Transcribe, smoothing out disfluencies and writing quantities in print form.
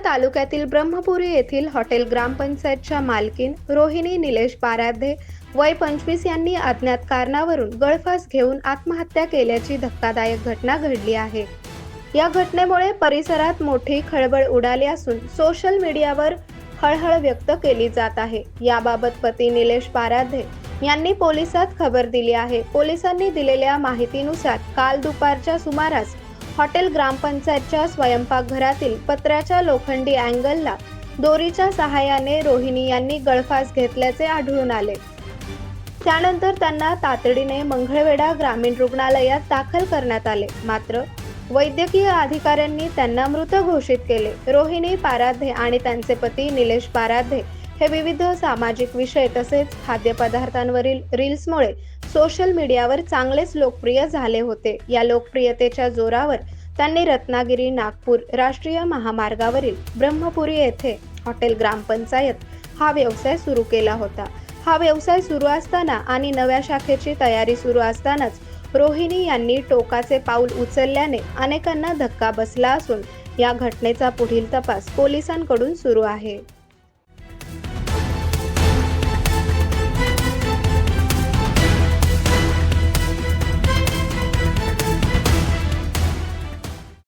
तालुक्यातील ब्रह्मपुरी येथील हॉटेल ग्रामपंचायतच्या मालकीन रोहिणी निलेश पाराध्ये वय 25 यांनी अज्ञात कारणावरून गळफास घेऊन आत्महत्या केल्याची धक्कादायक घटना घडली आहे। या घटनेमुळे परिसरात मोठी खळबळ उडाली असून सोशल मीडियावर हळहळ व्यक्त केली जात आहे। याबाबत पती निलेश पाराध्ये यांनी पोलिसात खबर दिली आहे। पोलिसांनी दिलेल्या माहितीनुसार काल दुपारच्या सुमारास हॉटेल ग्रामपंचायतच्या स्वयंपाकघरातील पत्र्याच्या लोखंडी अँगलला दोरीच्या सहाय्याने रोहिणी यांनी गळफास घेतल्याचे आढळून आले। त्यानंतर त्यांना तातडीने मंगळवेढा ग्रामीण रुग्णालयात दाखल करण्यात आले, मात्र वैद्यकीय अधिकाऱ्यांनी त्यांना मृत घोषित केले। रोहिणी पाराध्ये आणि त्यांचे पती निलेश पाराध्ये हे विविध सामाजिक विषय तसेच खाद्यपदार्थांवरील रील्समुळे सोशल मीडियावर चांगलेच लोकप्रिय झाले होते। या लोकप्रियतेच्या जोरावर त्यांनी रत्नागिरी नागपूर राष्ट्रीय महामार्गावरील ब्रह्मपुरी येथे हॉटेल ग्रामपंचायत हा व्यवसाय सुरू केला होता। हा व्यवसाय सुरू असताना आणि नव्या शाखेची तयारी सुरू असतानाच रोहिणी यांनी टोकाचे पाऊल उचलल्याने अनेकांना धक्का बसला असून या घटनेचा पुढील तपास पोलिसांकडून सुरू आहे।